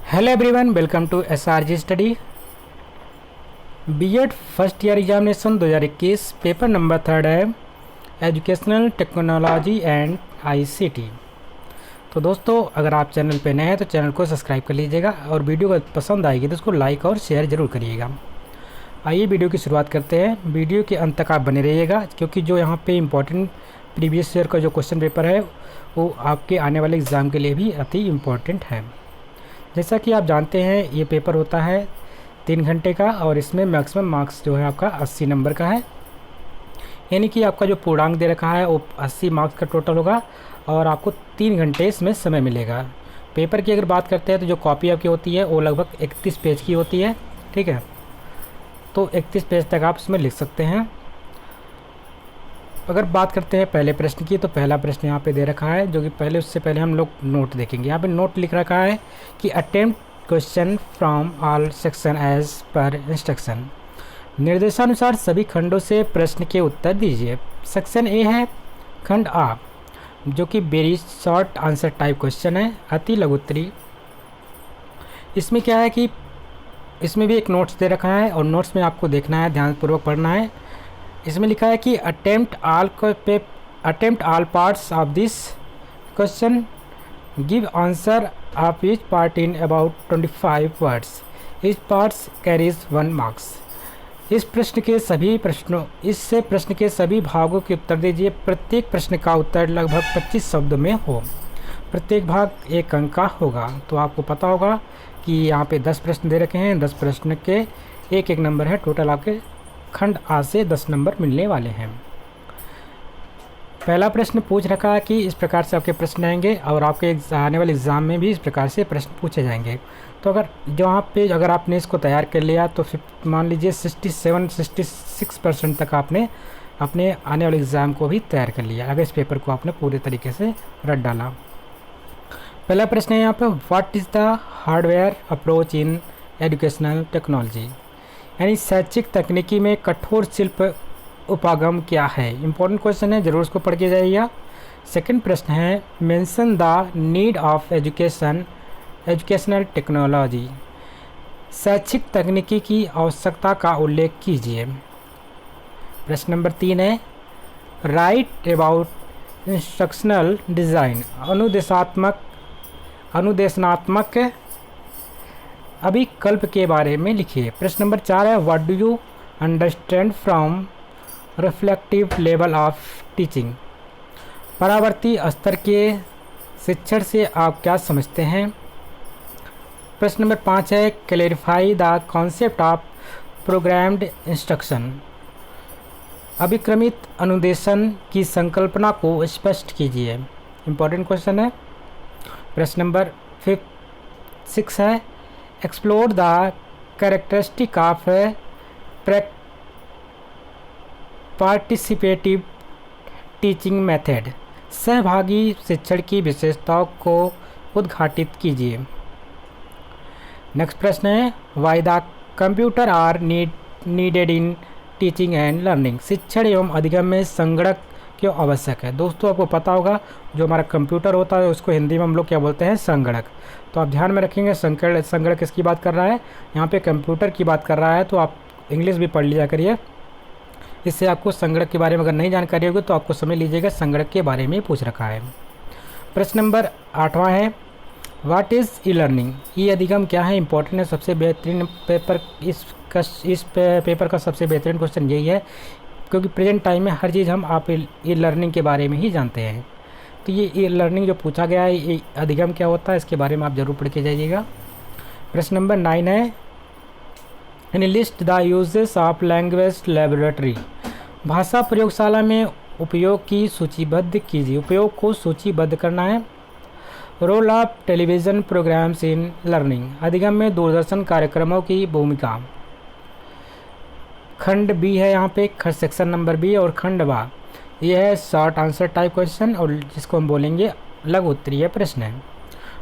Hello everyone, welcome to SRG study. BEd first year examination 2021 paper number 3 है educational technology and ICT. तो दोस्तों, अगर आप channel पे नए हैं तो चैनल को सब्सक्राइब कर लीजिएगा और वीडियो को पसंद आएगी तो उसको लाइक और शेयर ज़रूर करिएगा। आइए वीडियो की शुरुआत करते हैं। वीडियो के अंत तक आप बने रहिएगा क्योंकि जो यहाँ पे इम्पोर्टेंट प्रीवियस ईयर का जो क्वेश्चन पेपर है वो आपके आने वाले एग्ज़ाम के लिए भी अति इम्पोर्टेंट है। जैसा कि आप जानते हैं ये पेपर होता है 3 घंटे का और इसमें मैक्सिमम मार्क्स जो है आपका 80 नंबर का है, यानी कि आपका जो पूर्णांक दे रखा है वो 80 मार्क्स का टोटल होगा और आपको 3 घंटे इसमें समय मिलेगा। पेपर की अगर बात करते हैं तो जो कॉपी आपकी होती है वो लगभग 31 पेज की होती है, ठीक है। तो 31 पेज तक आप इसमें लिख सकते हैं। अगर बात करते हैं पहले प्रश्न की तो पहला प्रश्न यहाँ पे दे रखा है, जो कि पहले उससे पहले हम लोग नोट देखेंगे। यहाँ पे नोट लिख रखा है कि attempt question from all section as पर इंस्ट्रक्शन। निर्देशानुसार सभी खंडों से प्रश्न के उत्तर दीजिए। सेक्शन ए है खंड आ, जो कि very short answer type question है, अति लघुत्तरी। इसमें क्या है कि इसमें भी एक नोट्स दे रखा है और नोट्स में आपको देखना है, ध्यानपूर्वक पढ़ना है। इसमें लिखा है कि attempt all parts of this question, give answer of each part in about 25 words, each parts carries 1 marks. इस प्रश्न के सभी भागों के उत्तर दीजिए। प्रत्येक प्रश्न का उत्तर लगभग 25 शब्दों में हो। प्रत्येक भाग 1 अंक का होगा। तो आपको पता होगा कि यहाँ पे 10 प्रश्न दे रखे हैं, 10 प्रश्न के 1-1 नंबर है। टोटल आपके खंड आ से 10 नंबर मिलने वाले हैं। पहला प्रश्न पूछ रखा है कि इस प्रकार से आपके प्रश्न आएंगे और आपके आने वाले एग्ज़ाम में भी इस प्रकार से प्रश्न पूछे जाएंगे। तो अगर आपने इसको तैयार कर लिया तो फिर मान लीजिए 67-66% तक आपने अपने आने वाले एग्ज़ाम को भी तैयार कर लिया, अगर इस पेपर को आपने पूरे तरीके से रट डाला। पहला प्रश्न है यहाँ पर, what is the hardware approach in educational technology, यानी शैक्षिक तकनीकी में कठोर शिल्प उपागम क्या है। इंपॉर्टेंट क्वेश्चन है, जरूर उसको पढ़ के जाइएगा। सेकंड प्रश्न है, mention the need of educational technology, शैक्षिक तकनीकी की आवश्यकता का उल्लेख कीजिए। प्रश्न नंबर 3 है, राइट अबाउट इंस्ट्रक्शनल डिज़ाइन, अनुदेशनात्मक अभिकल्प के बारे में लिखिए। प्रश्न नंबर 4 है, what do you understand from reflective level of teaching, परावर्ती स्तर के शिक्षण से आप क्या समझते हैं। प्रश्न नंबर 5 है, clarify the concept of programmed instruction, अभिक्रमित अनुदेशन की संकल्पना को स्पष्ट कीजिए। इंपॉर्टेंट क्वेश्चन है। प्रश्न नंबर 6 है, explore the characteristic of participative teaching method, सहभागी शिक्षण की विशेषताओं को उद्घाटित कीजिए। नेक्स्ट प्रश्न है, why the computer are needed in teaching and learning, शिक्षण एवं अधिगम में संगणक क्यों आवश्यक है। दोस्तों, आपको पता होगा जो हमारा कंप्यूटर होता है उसको हिंदी में हम लोग क्या बोलते हैं, संगणक। तो आप ध्यान में रखेंगे संगणक किसकी बात कर रहा है, यहाँ पे कंप्यूटर की बात कर रहा है। तो आप इंग्लिश भी पढ़ लिया करिए, इससे आपको संगणक के बारे में अगर नहीं जानकारी होगी तो आपको समझ लीजिएगा संगणक के बारे में पूछ रखा है। प्रश्न नंबर 8वां है, व्हाट इज़ ई लर्निंग, ई अधिगम क्या है। इंपॉर्टेंट है, सबसे बेहतरीन पेपर इस पेपर का सबसे बेहतरीन क्वेश्चन यही है क्योंकि प्रेजेंट टाइम में हर चीज़ हम आप ई लर्निंग के बारे में ही जानते हैं। तो ये ई लर्निंग जो पूछा गया है, ये अधिगम क्या होता है, इसके बारे में आप जरूर पढ़ के जाइएगा। प्रश्न नंबर 9 है, in list the uses of language laboratory, भाषा प्रयोगशाला में उपयोग की सूचीबद्ध कीजिए। उपयोग को सूचीबद्ध करना है। Role of television programmes in learning, अधिगम में दूरदर्शन कार्यक्रमों की भूमिका। खंड बी है यहाँ पे, सेक्शन नंबर बी और खंड बा, ये है शॉर्ट आंसर टाइप क्वेश्चन और जिसको हम बोलेंगे लघु उत्तरीय प्रश्न है।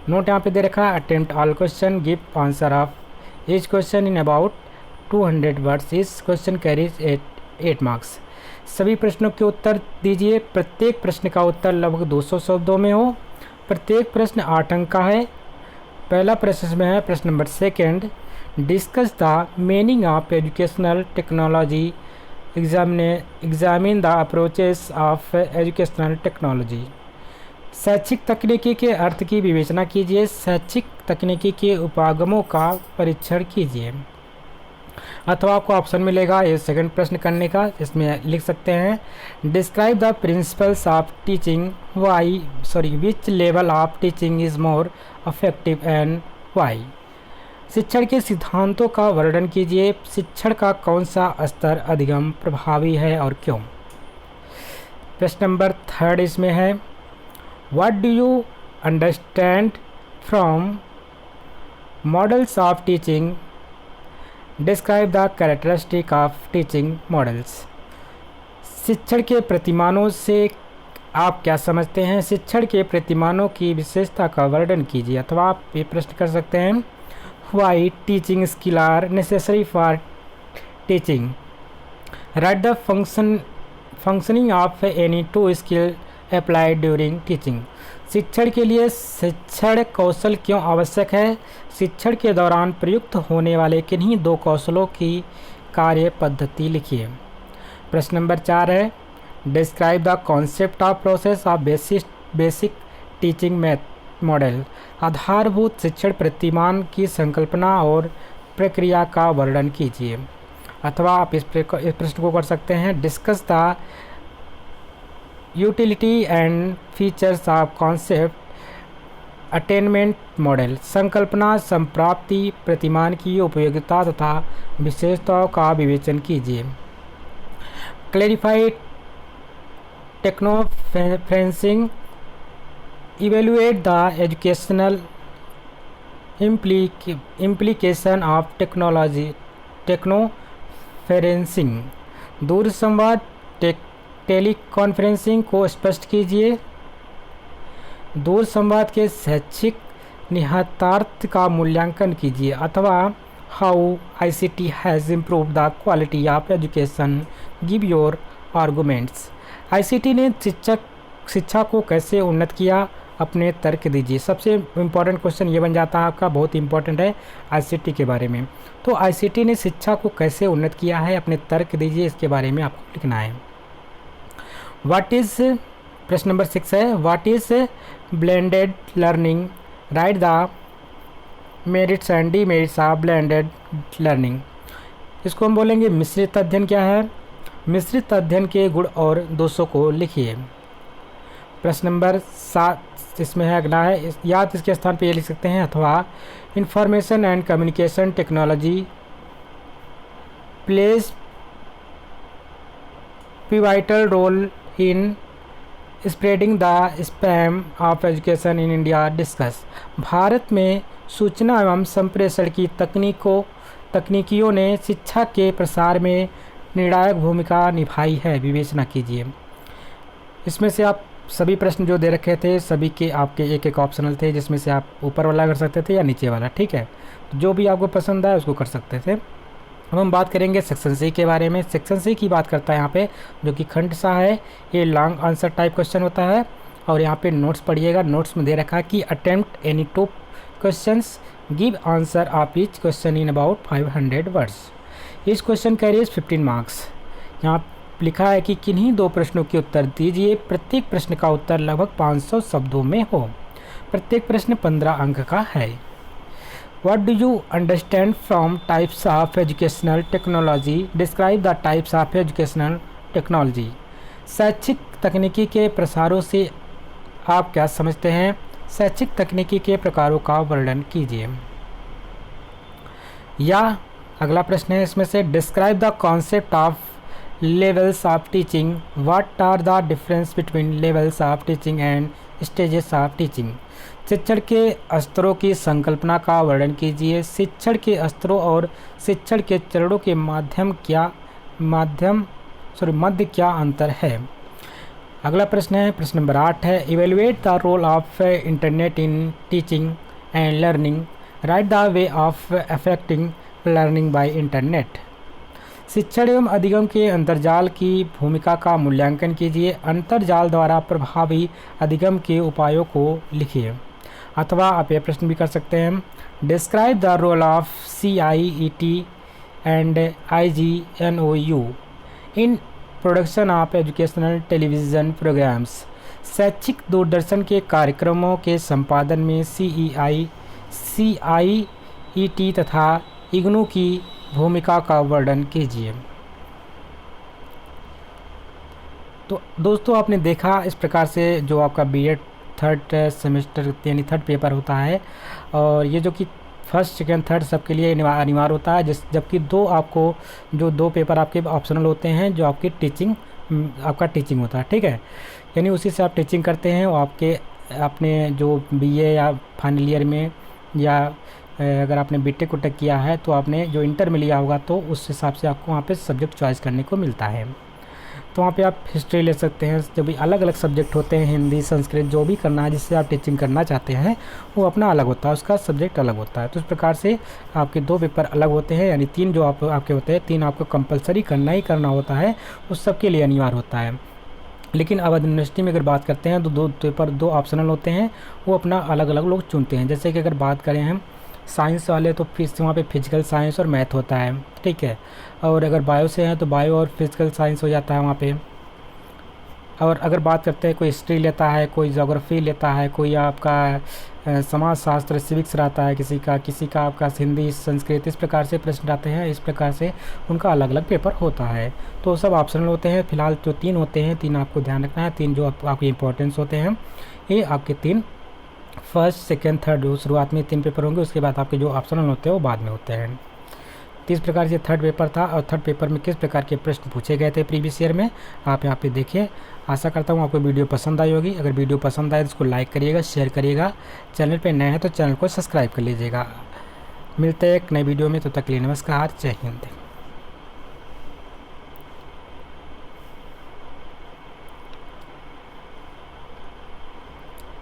नोट यहाँ पे दे रखा है, attempt all question, give answer of each question in about 200 words, इस क्वेश्चन कैरीज 8 मार्क्स। सभी प्रश्नों के उत्तर दीजिए। प्रत्येक प्रश्न का उत्तर लगभग 200 शब्दों में हो। प्रत्येक प्रश्न 8 अंक का है। पहला प्रश्न में है प्रश्न number second, discuss the meaning of educational technology, examine the approaches of educational technology. शैक्षिक तकनीकी के अर्थ की विवेचना कीजिए, शैक्षिक तकनीकी के उपागमों का परीक्षण कीजिए। अथवा आपको ऑप्शन मिलेगा ये सेकंड प्रश्न करने का, इसमें लिख सकते हैं describe the principles of teaching, which level of teaching is more effective and why. शिक्षण के सिद्धांतों का वर्णन कीजिए, शिक्षण का कौन सा स्तर अधिगम प्रभावी है और क्यों। प्रश्न नंबर थर्ड इसमें है what do you understand from models of teaching, describe the characteristic of teaching models. शिक्षण के प्रतिमानों से आप क्या समझते हैं, शिक्षण के प्रतिमानों की विशेषता का वर्णन कीजिए। अथवा आप ये प्रश्न कर सकते हैं why teaching skill are necessary for teaching, write the functioning of any two skill applied during teaching. शिक्षण के लिए शिक्षण कौशल क्यों आवश्यक है, शिक्षण के दौरान प्रयुक्त होने वाले किन्हीं दो कौशलों की कार्य पद्धति लिखिए। प्रश्न नंबर 4 है describe the concept of process of basic teaching model. आधारभूत शिक्षण प्रतिमान की संकल्पना और प्रक्रिया का वर्णन कीजिए। अथवा आप इस प्रश्न को कर सकते हैं discuss the utility and features of concept attainment model. संकल्पना संप्राप्ति प्रतिमान की उपयोगिता तथा विशेषताओं का विवेचन कीजिए। Clarified teleconferencing, evaluate the educational implication of teleconferencing. दूर संवाद टेलीकॉन्फ्रेंसिंग को स्पष्ट कीजिए। दूर संवाद के शैक्षिक निहितार्थ का मूल्यांकन कीजिए। अथवा how ICT has improve the quality of education, give your arguments. ICT ने शिक्षा को कैसे उन्नत किया, अपने तर्क दीजिए। सबसे इम्पॉर्टेंट क्वेश्चन ये बन जाता है आपका, बहुत इंपॉर्टेंट है ICT के बारे में। तो ICT ने शिक्षा को कैसे उन्नत किया है, अपने तर्क दीजिए, इसके बारे में आपको लिखना है। व्हाट इज़ प्रश्न नंबर 6 है what is blended learning, write the merits and demerits of blended learning. इसको हम बोलेंगे मिश्रित अध्ययन क्या है, मिश्रित अध्ययन के गुण और दोषों को लिखिए। प्रश्न नंबर 7 इसमें है अगला है याद इसके स्थान पे ये लिख सकते हैं। अथवा information and communication technology plays pivotal role in spreading the span of education in India, discuss. भारत में सूचना एवं संप्रेषण की तकनीकियों ने शिक्षा के प्रसार में निर्णायक भूमिका निभाई है, विवेचना कीजिए। इसमें से आप सभी प्रश्न जो दे रखे थे सभी के आपके एक एक ऑप्शनल थे, जिसमें से आप ऊपर वाला कर सकते थे या नीचे वाला, ठीक है। तो जो भी आपको पसंद आए उसको कर सकते थे। अब हम बात करेंगे सेक्शन सी के बारे में। सेक्शन सी की बात करता है यहाँ पे, जो कि खंड सा है। ये लॉन्ग आंसर टाइप क्वेश्चन होता है और यहाँ पे नोट्स पढ़िएगा। नोट्स में दे रखा है कि attempt any 2 questions, give answer of each question in about 500 words. इस क्वेश्चन कैरीज 15 मार्क्स। यहाँ लिखा है कि किन्हीं 2 प्रश्नों के उत्तर दीजिए, प्रत्येक प्रश्न का उत्तर लगभग 500 शब्दों में हो। प्रत्येक प्रश्न 15 अंक का है। What do you understand from types of educational technology? Describe the types of educational technology. शैक्षिक तकनीकी के प्रसारों से आप क्या समझते हैं, शैक्षिक तकनीकी के प्रकारों का वर्णन कीजिए। या अगला प्रश्न है इसमें से describe the concept of levels of teaching, what are the difference between levels of teaching and stages of teaching. शिक्षण के स्तरों की संकल्पना का वर्णन कीजिए। शिक्षण के स्तरों और शिक्षण के चरणों के मध्य क्या अंतर है। अगला प्रश्न है प्रश्न नंबर 8 है evaluate the role of internet in teaching and learning, write the way of affecting learning by internet. शिक्षण एवं अधिगम के अंतर्जाल की भूमिका का मूल्यांकन कीजिए। अंतर्जाल द्वारा प्रभावी अधिगम के उपायों को लिखिए। अथवा आप ये प्रश्न भी कर सकते हैं, describe the role of CIET and IGNOU in production of educational television programmes. शैक्षिक दूरदर्शन के कार्यक्रमों के संपादन में CIET तथा इग्नू की भूमिका का वर्णन कीजिए। तो दोस्तों आपने देखा इस प्रकार से जो आपका B.Ed थर्ड सेमेस्टर यानी थर्ड पेपर होता है, और ये जो कि फर्स्ट सेकेंड थर्ड सबके लिए अनिवार्य होता है, जबकि दो पेपर आपके ऑप्शनल होते हैं जो आपकी आपका टीचिंग होता है, ठीक है। यानी उसी से आप टीचिंग करते हैं, और आपके अपने जो BA या फाइनल ईयर में, या अगर आपने B.Tech को टेक किया है तो आपने जो इंटर में लिया होगा तो उस हिसाब से आपको वहाँ पे सब्जेक्ट चॉइस करने को मिलता है। तो वहाँ पे आप हिस्ट्री ले सकते हैं, जो भी अलग अलग सब्जेक्ट होते हैं, हिंदी संस्कृत जो भी करना है जिससे आप टीचिंग करना चाहते हैं वो अपना अलग होता है, उसका सब्जेक्ट अलग होता है। तो इस प्रकार से आपके दो पेपर अलग होते हैं, यानी 3 जो आपके होते हैं, 3 आपको कंपलसरी करना ही करना होता है, उस सब के लिए अनिवार्य होता है। लेकिन अवध यूनिवर्सिटी में अगर बात करते हैं तो 2 पेपर 2 ऑप्शनल होते हैं, वो अपना अलग अलग लोग चुनते हैं। जैसे कि अगर बात करें हम साइंस वाले तो वहाँ पे फिजिकल साइंस और मैथ होता है, ठीक है। और अगर बायो से हैं तो बायो और फिजिकल साइंस हो जाता है वहाँ पे। और अगर बात करते हैं कोई हिस्ट्री लेता है, कोई ज्योग्राफी लेता है, कोई आपका समाज शास्त्र सिविक्स रहता है, किसी का आपका हिंदी संस्कृत, इस प्रकार से प्रश्न आते हैं, इस प्रकार से उनका अलग अलग पेपर होता है। तो सब ऑप्शनल होते हैं। फिलहाल जो 3 होते हैं, 3 आपको ध्यान रखना है। 3 जो आपके इंपॉर्टेंस होते हैं, ये आपके 3 फर्स्ट सेकेंड थर्ड शुरुआत में 3 पेपर होंगे, उसके बाद आपके जो ऑप्शनल होते हैं वो बाद में होते हैं। तो इस प्रकार से थर्ड पेपर था, और थर्ड पेपर में किस प्रकार के प्रश्न पूछे गए थे प्रीवियस ईयर में, आप यहाँ पे देखिए। आशा करता हूँ आपको वीडियो पसंद आई होगी। अगर वीडियो पसंद आए तो इसको लाइक करिएगा, शेयर करिएगा। चैनल पे नए हैं तो चैनल को सब्सक्राइब कर लीजिएगा। मिलते हैं एक नई वीडियो में, तब तक के लिए नमस्कार, जय हिंद।